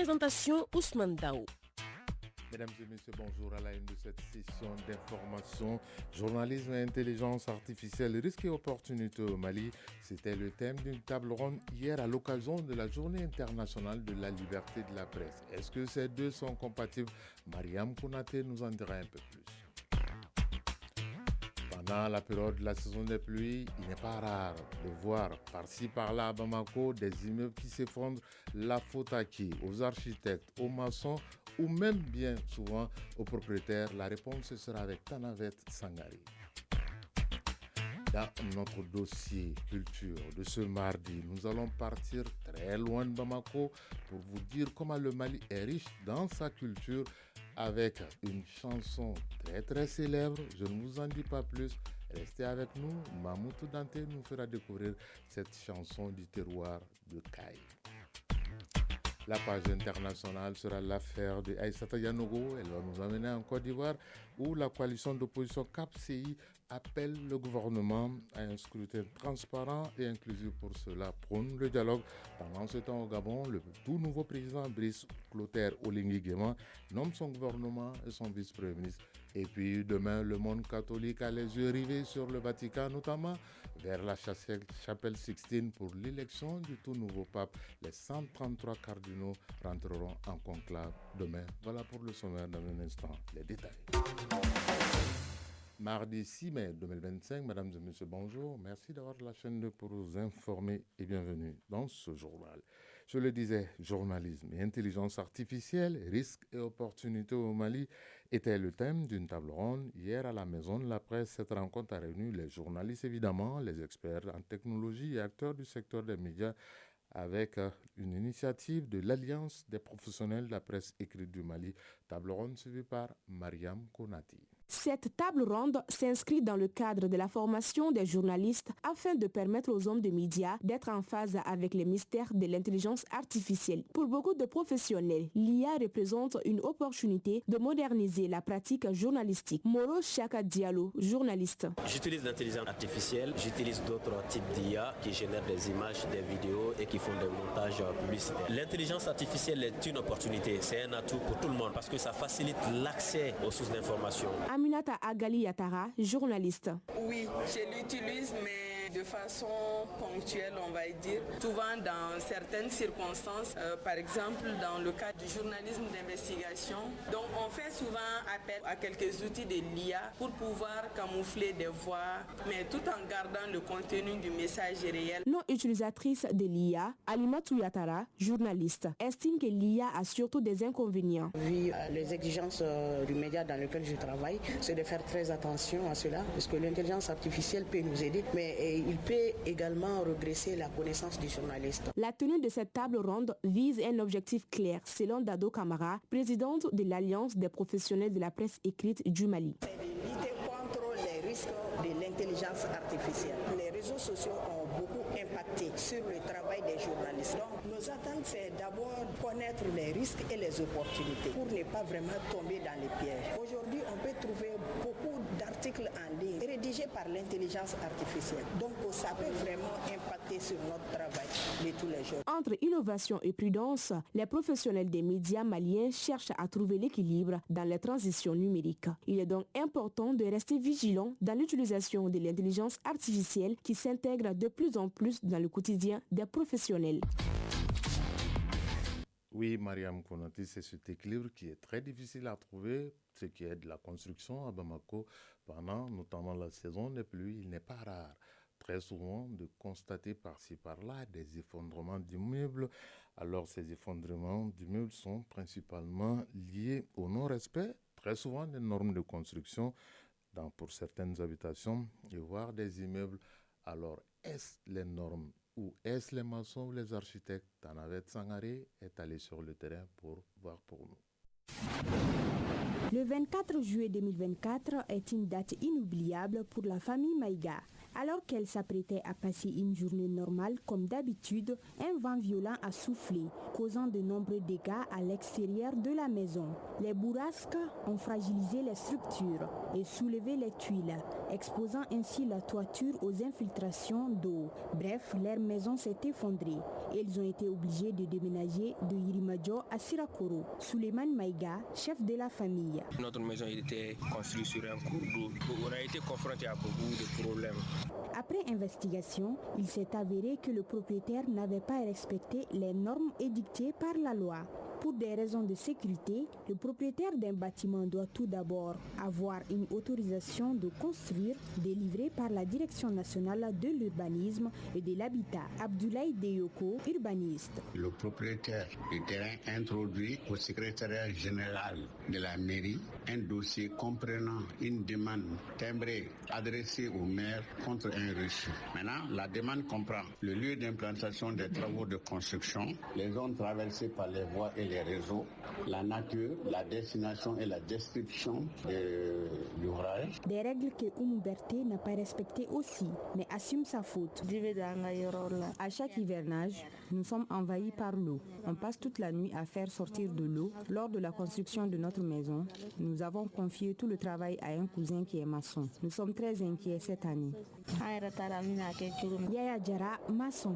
présentation Ousmane Dao. Mesdames et messieurs, bonjour à la une de cette session d'information. Journalisme et intelligence artificielle, risques et opportunités au Mali. C'était le thème d'une table ronde hier à l'occasion de la Journée internationale de la liberté de la presse. Est-ce que ces deux sont compatibles? Mariam Konaté nous en dira un peu plus. Pendant la période de la saison des pluies, il n'est pas rare de voir par-ci par-là à Bamako des immeubles qui s'effondrent. La faute à qui? Aux architectes, aux maçons ou même bien souvent aux propriétaires? La réponse sera avec Tanavet Sangari. Dans notre dossier culture de ce mardi, nous allons partir très loin de Bamako pour vous dire comment le Mali est riche dans sa culture avec une chanson très célèbre. Je ne vous en dis pas plus. Restez avec nous. Mamoutou Dante nous fera découvrir cette chanson du terroir de Caille. La page internationale sera l'affaire de Aïssata Yanogo. Elle va nous emmener en Côte d'Ivoire où la coalition d'opposition CAP-CI appelle le gouvernement à un scrutin transparent et inclusif. Pour cela, prône le dialogue. Pendant ce temps au Gabon, le tout nouveau président Brice Clotaire Oligui Nguema nomme son gouvernement et son vice-premier ministre. Et puis demain, le monde catholique a les yeux rivés sur le Vatican, notamment vers la chapelle Sixtine pour l'élection du tout nouveau pape. Les 133 cardinaux rentreront en conclave demain. Voilà pour le sommaire dans un instant. Les détails. Mardi 6 mai 2025, mesdames et messieurs, bonjour. Merci d'avoir la chaîne 2 pour vous informer et bienvenue dans ce journal. Je le disais, journalisme et intelligence artificielle, risques et opportunités au Mali était le thème d'une table ronde hier à la Maison de la Presse. Cette rencontre a réuni les journalistes évidemment, les experts en technologie et acteurs du secteur des médias avec une initiative de l'Alliance des professionnels de la presse écrite du Mali. Table ronde suivie par Mariam Konati. Cette table ronde s'inscrit dans le cadre de la formation des journalistes afin de permettre aux hommes de médias d'être en phase avec les mystères de l'intelligence artificielle. Pour beaucoup de professionnels, l'IA représente une opportunité de moderniser la pratique journalistique. Moro Chaka Diallo, journaliste. J'utilise l'intelligence artificielle, j'utilise d'autres types d'IA qui génèrent des images, des vidéos et qui font des montages publicitaires. L'intelligence artificielle est une opportunité, c'est un atout pour tout le monde parce que ça facilite l'accès aux sources d'information. Aminata Agali Yatara, journaliste. Oui, je l'utilise, mais de façon ponctuelle, on va dire. Souvent dans certaines circonstances, par exemple dans le cadre du journalisme d'investigation. Donc on fait souvent appel à quelques outils de l'IA pour pouvoir camoufler des voix, mais tout en gardant le contenu du message réel. Non utilisatrice de l'IA, Alimatou Yatara, journaliste, estime que l'IA a surtout des inconvénients. Vu les exigences du média dans lequel je travaille, c'est de faire très attention à cela, parce que l'intelligence artificielle peut nous aider, mais il peut également regresser la connaissance du journaliste. La tenue de cette table ronde vise un objectif clair, selon Dado Kamara, présidente de l'Alliance des professionnels de la presse écrite du Mali. C'est de lutter contre les risques de l'intelligence artificielle. Les réseaux sociaux ont beaucoup impacté sur le travail des journalistes. Donc nos attentes, c'est d'abord connaître les risques et les opportunités pour ne pas vraiment tomber dans les pièges. Aujourd'hui, on peut trouver beaucoup d'articles en ligne rédigés par l'intelligence artificielle. Donc ça peut vraiment impacter sur notre travail de tous les jours. Entre innovation et prudence, les professionnels des médias maliens cherchent à trouver l'équilibre dans les transitions numériques. Il est donc important de rester vigilant dans l'utilisation de l'intelligence artificielle qui s'intègre de plus en plus dans le quotidien des professionnels. Oui, Mariam Konati, c'est cet équilibre qui est très difficile à trouver, ce qui est de la construction à Bamako pendant notamment la saison des pluies. Il n'est pas rare, très souvent, de constater par-ci par-là des effondrements d'immeubles. Alors, ces effondrements d'immeubles sont principalement liés au non-respect, très souvent, des normes de construction pour certaines habitations et voire des immeubles. Alors, est-ce les normes ou est-ce les maçons ou les architectes? Tanavet Sangari est allé sur le terrain pour voir pour nous. Le 24 juillet 2024 est une date inoubliable pour la famille Maïga. Alors qu'elle s'apprêtait à passer une journée normale comme d'habitude, un vent violent a soufflé, causant de nombreux dégâts à l'extérieur de la maison. Les bourrasques ont fragilisé les structures et soulevé les tuiles, exposant ainsi la toiture aux infiltrations d'eau. Bref, leur maison s'est effondrée et ils ont été obligés de déménager de Yirimajo à Sirakoro. Suleiman Maïga, chef de la famille. Notre maison était construite sur un cours d'eau. On a été confronté à beaucoup de problèmes. Après investigation, il s'est avéré que le propriétaire n'avait pas respecté les normes édictées par la loi. Pour des raisons de sécurité, le propriétaire d'un bâtiment doit tout d'abord avoir une autorisation de construire délivrée par la Direction nationale de l'urbanisme et de l'habitat. Abdoulaye Deyoko, urbaniste. Le propriétaire du terrain introduit au secrétariat général de la mairie un dossier comprenant une demande timbrée adressée au maire contre un reçu. Maintenant, la demande comprend le lieu d'implantation des travaux de construction, les zones traversées par les voies et les réseaux, la nature, la destination et la description de l'ouvrage. Des règles que Oumouberté n'a pas respectées aussi, mais assume sa faute. À chaque hivernage, nous sommes envahis par l'eau. On passe toute la nuit à faire sortir de l'eau. Lors de la construction de notre maison, nous avons confié tout le travail à un cousin qui est maçon. Nous sommes très inquiets cette année. Yaya Djara, maçon.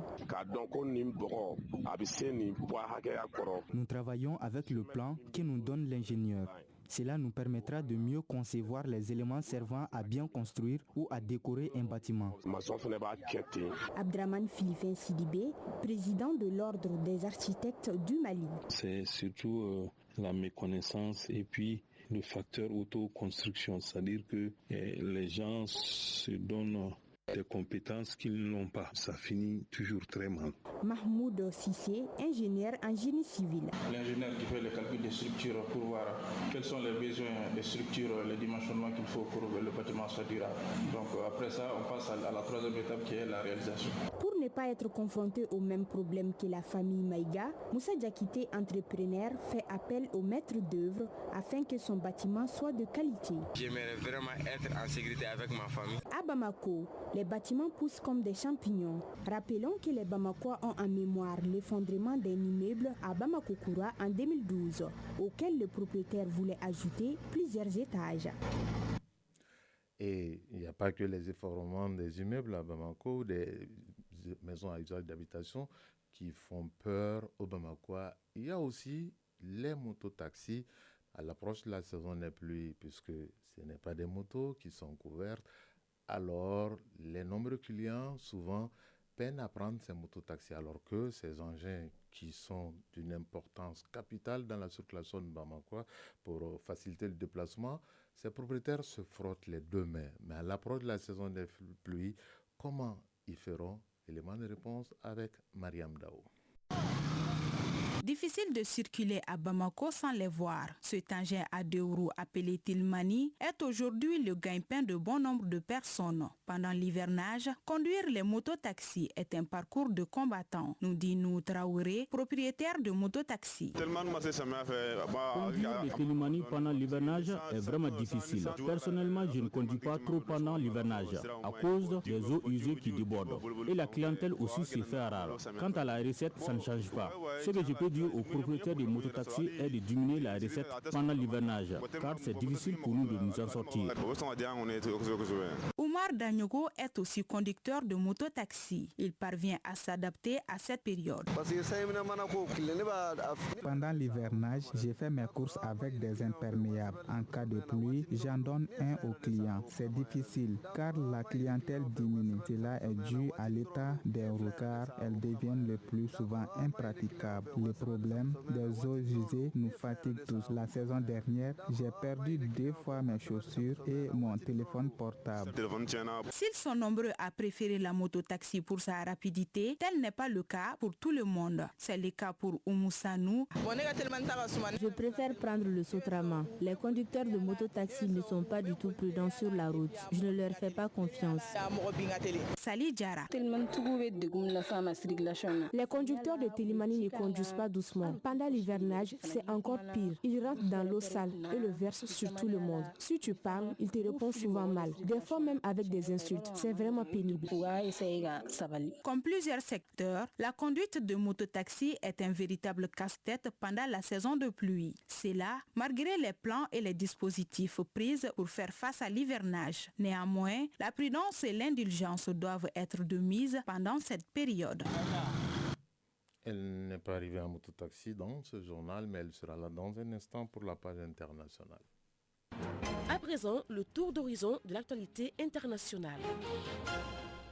Nous travaillons avec le plan que nous donne l'ingénieur. Cela nous permettra de mieux concevoir les éléments servant à bien construire ou à décorer un bâtiment. Abdraman Philippin Sidibé, président de l'Ordre des architectes du Mali. C'est surtout la méconnaissance et puis le facteur autoconstruction, c'est-à-dire que les gens se donnent des compétences qu'ils n'ont pas. Ça finit toujours très mal. Mahmoud Sissé, ingénieur en génie civil. L'ingénieur qui fait le calcul des structures pour voir quels sont les besoins des structures, les dimensionnements qu'il faut pour que le bâtiment soit durable. Donc après ça, on passe à la troisième étape qui est la réalisation. Pour ne pas être confronté au même problème que la famille Maïga, Moussa Diakité, entrepreneur, fait appel au maître d'œuvre afin que son bâtiment soit de qualité. J'aimerais vraiment être en sécurité avec ma famille. À Bamako, les bâtiments poussent comme des champignons. Rappelons que les Bamakois ont en mémoire l'effondrement d'un immeuble à Bamako-Koura en 2012, auquel le propriétaire voulait ajouter plusieurs étages. Et il n'y a pas que les effondrements des immeubles à Bamako, des maisons à usage d'habitation qui font peur aux Bamakois. Il y a aussi les mototaxis à l'approche de la saison des pluies, puisque ce n'est pas des motos qui sont couvertes. Alors, les nombreux clients, souvent, peinent à prendre ces mototaxis, alors que ces engins qui sont d'une importance capitale dans la circulation de Bamako pour faciliter le déplacement, ces propriétaires se frottent les deux mains. Mais à l'approche de la saison des pluies, comment ils feront? Élément de réponse avec Mariam Dao. Difficile de circuler à Bamako sans les voir. Cet engin à 2 roues appelé Tilmani est aujourd'hui le gagne-pain de bon nombre de personnes. Pendant l'hivernage, conduire les mototaxis est un parcours de combattant, nous dit Nou Traoré, propriétaire de mototaxi. Conduire les Tilmani pendant l'hivernage est vraiment difficile. Personnellement, je ne conduis pas trop pendant l'hivernage à cause des eaux usées qui débordent. Et la clientèle aussi se fait rare. Quant à la recette, ça ne change pas. Ce que je peux dire aux propriétaires des mototaxis est de diminuer la recette pendant l'hivernage, car c'est difficile pour nous de nous en sortir. Oumar Danyogo est aussi conducteur de mototaxi. Il parvient à s'adapter à cette période. Pendant l'hivernage, j'ai fait mes courses avec des imperméables. En cas de pluie, j'en donne un aux clients. C'est difficile car la clientèle diminue. Cela est dû à l'état des routes car elles deviennent le plus souvent impraticables. Le problème des eaux usées nous fatigue tous. La saison dernière, j'ai perdu 2 fois mes chaussures et mon téléphone portable. S'ils sont nombreux à préférer la mototaxi pour sa rapidité, tel n'est pas le cas pour tout le monde. C'est le cas pour Oumou Sanou. Je préfère prendre le Sotrama. Les conducteurs de mototaxi ne sont pas du tout prudents sur la route. Je ne leur fais pas confiance. Sali Djara. Les conducteurs de Télimani ne conduisent pas doucement. Pendant l'hivernage, c'est encore pire. Il rentre dans l'eau sale et le verse sur tout le monde. Si tu parles, il te répond souvent mal, des fois même avec des insultes. C'est vraiment pénible. Comme plusieurs secteurs, la conduite de mototaxi est un véritable casse-tête pendant la saison de pluie. C'est là, malgré les plans et les dispositifs pris pour faire face à l'hivernage. Néanmoins, la prudence et l'indulgence doivent être de mise pendant cette période. Elle n'est pas arrivée en mototaxi dans ce journal, mais elle sera là dans un instant pour la page internationale. À présent, le tour d'horizon de l'actualité internationale.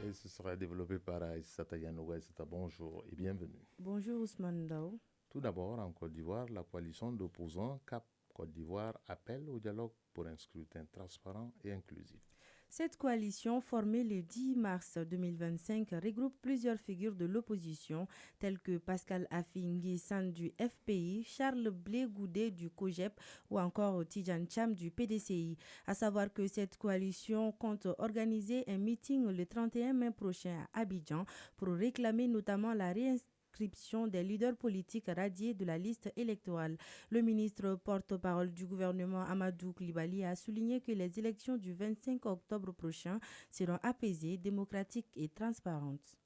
Et ce sera développé par Aïssata Yanouga. Bonjour et bienvenue. Bonjour Ousmane Dao. Tout d'abord, en Côte d'Ivoire, la coalition d'opposants CAP Côte d'Ivoire appelle au dialogue pour un scrutin transparent et inclusif. Cette coalition, formée le 10 mars 2025, regroupe plusieurs figures de l'opposition, telles que Pascal Affi-N'Guessan du FPI, Charles Blé Goudé du COGEP ou encore Tidjane Cham du PDCI. À savoir que cette coalition compte organiser un meeting le 31 mai prochain à Abidjan pour réclamer notamment la réinscription des leaders politiques radiés de la liste électorale. Le ministre porte-parole du gouvernement Amadou Coulibaly a souligné que les élections du 25 octobre prochain seront apaisées, démocratiques et transparentes.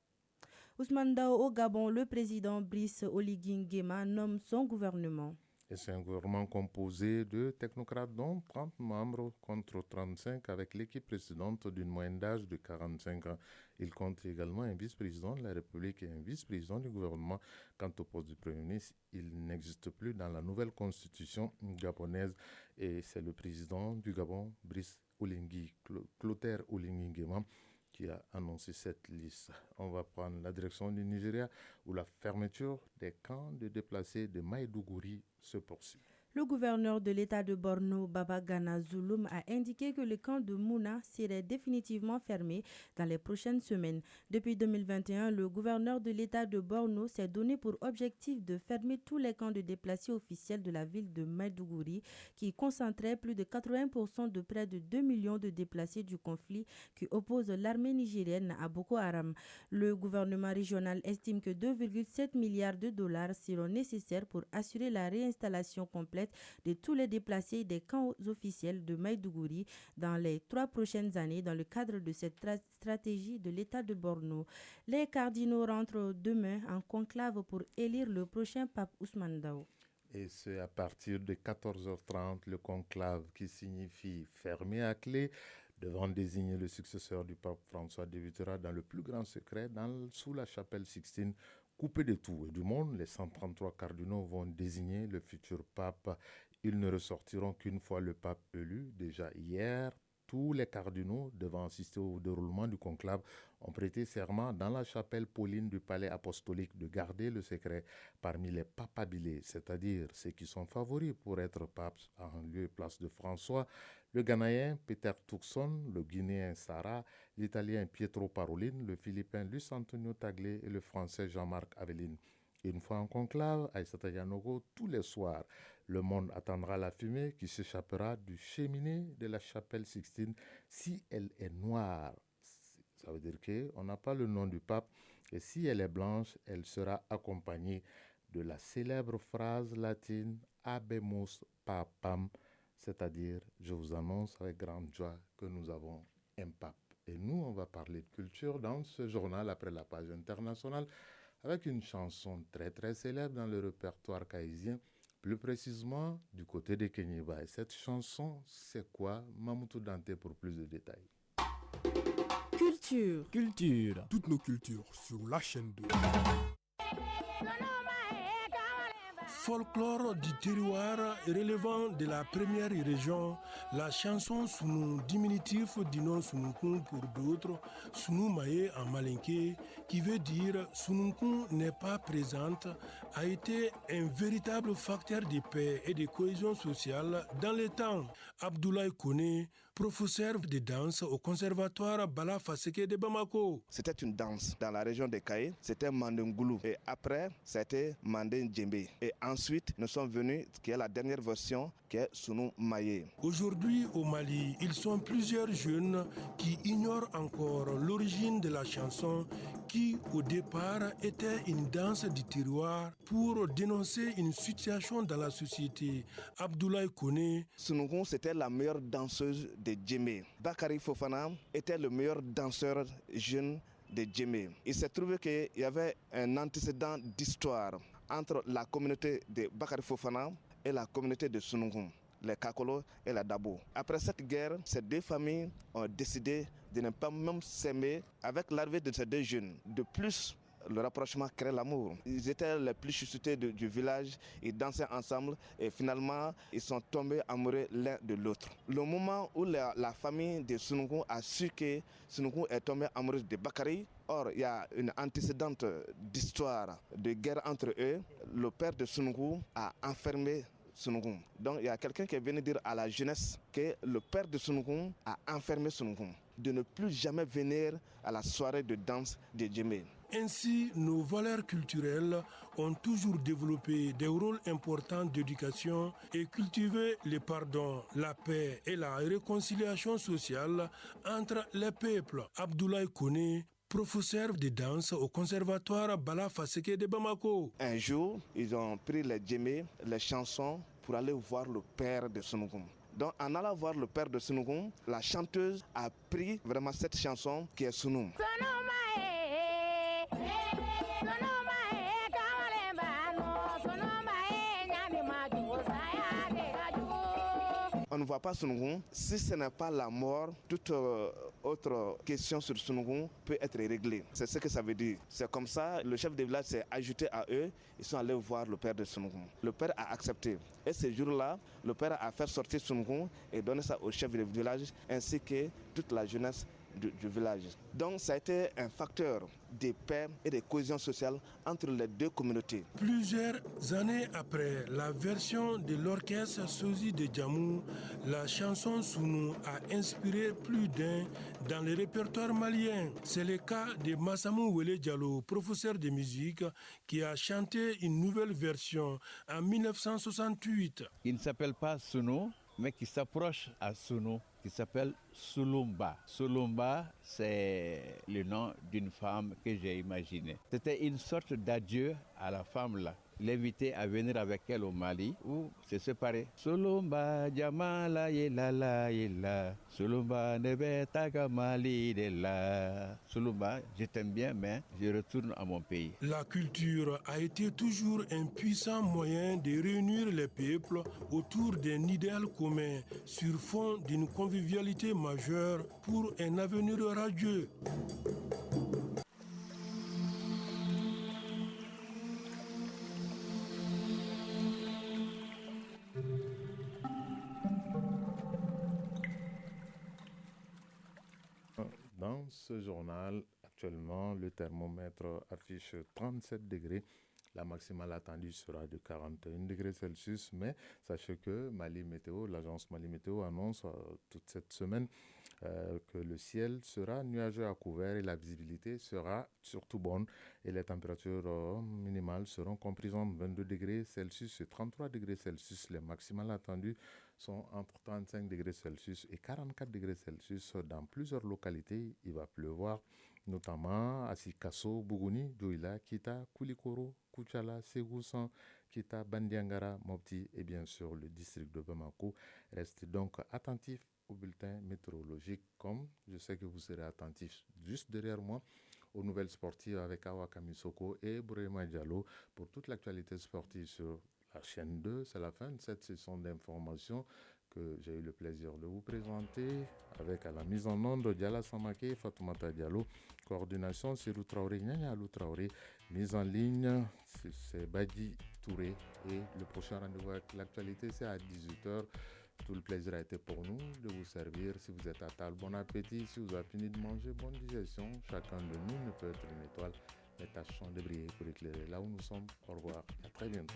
Ousmane Dao au Gabon, le président Brice Oligui Nguema nomme son gouvernement. Et c'est un gouvernement composé de technocrates dont 30 membres contre 35 avec l'équipe précédente d'une moyenne d'âge de 45 ans. Il compte également un vice-président de la République et un vice-président du gouvernement. Quant au poste du Premier ministre, il n'existe plus dans la nouvelle constitution gabonaise et c'est le président du Gabon, Brice Oligui, Clotaire Oligui Nguema, qui a annoncé cette liste. On va prendre la direction du Nigeria où la fermeture des camps de déplacés de Maïdougouri se poursuit. Le gouverneur de l'État de Borno, Babagana Zulum, a indiqué que le camp de Mouna serait définitivement fermé dans les prochaines semaines. Depuis 2021, le gouverneur de l'État de Borno s'est donné pour objectif de fermer tous les camps de déplacés officiels de la ville de Maïdougouri, qui concentraient plus de 80% de près de 2 millions de déplacés du conflit qui oppose l'armée nigérienne à Boko Haram. Le gouvernement régional estime que 2,7 milliards de dollars seront nécessaires pour assurer la réinstallation complète de tous les déplacés des camps officiels de Maïdougouri dans les 3 prochaines années dans le cadre de cette stratégie de l'État de Borno. Les cardinaux rentrent demain en conclave pour élire le prochain pape Ousmane Dao. Et c'est à partir de 14h30, le conclave qui signifie fermé à clé, devant désigner le successeur du pape François débutera dans le plus grand secret sous la chapelle Sixtine. Coupés de tout et du monde, les 133 cardinaux vont désigner le futur pape. Ils ne ressortiront qu'une fois le pape élu. Déjà hier, tous les cardinaux devant assister au déroulement du conclave ont prêté serment dans la chapelle Pauline du palais apostolique de garder le secret parmi les papabilés, c'est-à-dire ceux qui sont favoris pour être papes en lieu et place de François, le Ghanéen Peter Turkson, le Guinéen Sarah, l'Italien Pietro Parolin, le Philippin Luis Antonio Tagle et le Français Jean-Marc Aveline. Une fois en conclave, Aïssata Yanogo, tous les soirs, le monde attendra la fumée qui s'échappera du cheminée de la chapelle Sixtine si elle est noire. Ça veut dire qu'on n'a pas le nom du pape. Et si elle est blanche, elle sera accompagnée de la célèbre phrase latine « Habemus Papam », c'est-à-dire « Je vous annonce avec grande joie que nous avons un pape ». Et nous, on va parler de culture dans ce journal après la page internationale avec une chanson très très célèbre dans le répertoire kaïsien, plus précisément du côté de Kenyeba. Et cette chanson, c'est quoi? Mamoutou Dante pour plus de détails. Culture. Toutes nos cultures sur la chaîne 2. Folklore du terroir relevant de la première région, la chanson sous diminutif du nom Sununkun pour d'autres, Sunu Maye en malinké, qui veut dire Sununkun n'est pas présente, a été un véritable facteur de paix et de cohésion sociale dans les temps. Abdoulaye Kone, professeur de danse au conservatoire Bala Faseke de Bamako. C'était une danse dans la région de Kaye, c'était Mandengulu et après c'était Manden Djembe. Et ensuite Ensuite, nous sommes venus, qui est la dernière version, qui est Sunu Maye. Aujourd'hui, au Mali, ils sont plusieurs jeunes qui ignorent encore l'origine de la chanson qui, au départ, était une danse du tiroir pour dénoncer une situation dans la société. Abdoulaye Koné. Sunugun, c'était la meilleure danseuse de Djemé. Bakary Fofana était le meilleur danseur jeune de Djemé. Il s'est trouvé qu'il y avait un antécédent d'histoire entre la communauté de Bakary Fofana et la communauté de Sunugun, les Kakolo et les Dabo. Après cette guerre, ces deux familles ont décidé de ne pas même s'aimer. Avec l'arrivée de ces deux jeunes, de plus, le rapprochement crée l'amour. Ils étaient les plus chuchotés du village, ils dansaient ensemble et finalement ils sont tombés amoureux l'un de l'autre. Le moment où la famille de Sunugun a su que Sunugun est tombé amoureuse de Bakary, or il y a une antécédente d'histoire de guerre entre eux, le père de Sunugun a enfermé Sunugun. Donc il y a quelqu'un qui est venu dire à la jeunesse que le père de Sunugun a enfermé Sunugun, de ne plus jamais venir à la soirée de danse de Djemé. Ainsi, nos valeurs culturelles ont toujours développé des rôles importants d'éducation et cultivé le pardon, la paix et la réconciliation sociale entre les peuples. Abdoulaye Koné, professeur de danse au conservatoire Bala Faseke de Bamako. Un jour, ils ont pris les djemé, les chansons, pour aller voir le père de Sunugun. Donc en allant voir le père de Sunugun, la chanteuse a pris vraiment cette chanson qui est Sunum. On ne voit pas Sunugun. Si ce n'est pas la mort, toute autre question sur Sunugun peut être réglée. C'est ce que ça veut dire. C'est comme ça, le chef de village s'est ajouté à eux. Ils sont allés voir le père de Sunugun. Le père a accepté. Et ce jour-là, le père a fait sortir Sunugun et donné ça au chef de village ainsi que toute la jeunesse du village. Donc ça a été un facteur de paix et de cohésion sociale entre les deux communautés. Plusieurs années après la version de l'orchestre Sozi de Djamou, la chanson Sunu a inspiré plus d'un dans le répertoire malien. C'est le cas de Massamou Wele Diallo, professeur de musique, qui a chanté une nouvelle version en 1968. Il ne s'appelle pas Sunu, mais qui s'approche à Sunu, qui s'appelle Sulumba. Sulumba, c'est le nom d'une femme que j'ai imaginée. C'était une sorte d'adieu à la femme là. L'inviter à venir avec elle au Mali où se séparer. Sulumba, Jamala, Yelala, Yela. Sulumba, Nebe, Tagamali, Dela. Sulumba, je t'aime bien, mais je retourne à mon pays. La culture a été toujours un puissant moyen de réunir les peuples autour d'un idéal commun sur fond d'une convivialité majeure pour un avenir radieux. Dans ce journal, actuellement, le thermomètre affiche 37 degrés. La maximale attendue sera de 41 degrés Celsius, mais sachez que Mali Météo, l'agence Mali Météo annonce toute cette semaine que le ciel sera nuageux à couvert et la visibilité sera surtout bonne et les températures minimales seront comprises entre 22 degrés Celsius et 33 degrés Celsius. Les maximales attendues sont entre 35 degrés Celsius et 44 degrés Celsius. Dans plusieurs localités, il va pleuvoir, notamment à Sikasso, Bougouni, Douila, Kita, Koulikoro, Kouchala, Ségousan, Kita, Bandiangara, Mopti et bien sûr le district de Bamako. Restez donc attentifs au bulletin météorologique, comme je sais que vous serez attentifs juste derrière moi aux nouvelles sportives avec Awa Kamisoko et Bourema Diallo pour toute l'actualité sportive sur la chaîne 2. C'est la fin de cette session d'information que j'ai eu le plaisir de vous présenter avec à la mise en onde Diala Samake, Fatoumata Diallo, coordination Sirou Traoré, Nyanya Alou Traoré, mise en ligne c'est Badi Touré et le prochain rendez-vous avec l'actualité c'est à 18h. Tout le plaisir a été pour nous de vous servir. Si vous êtes à table, bon appétit. Si vous avez fini de manger, bonne digestion. Chacun de nous ne peut être une étoile, mais tâchons de briller pour éclairer là où nous sommes. Au revoir, à très bientôt.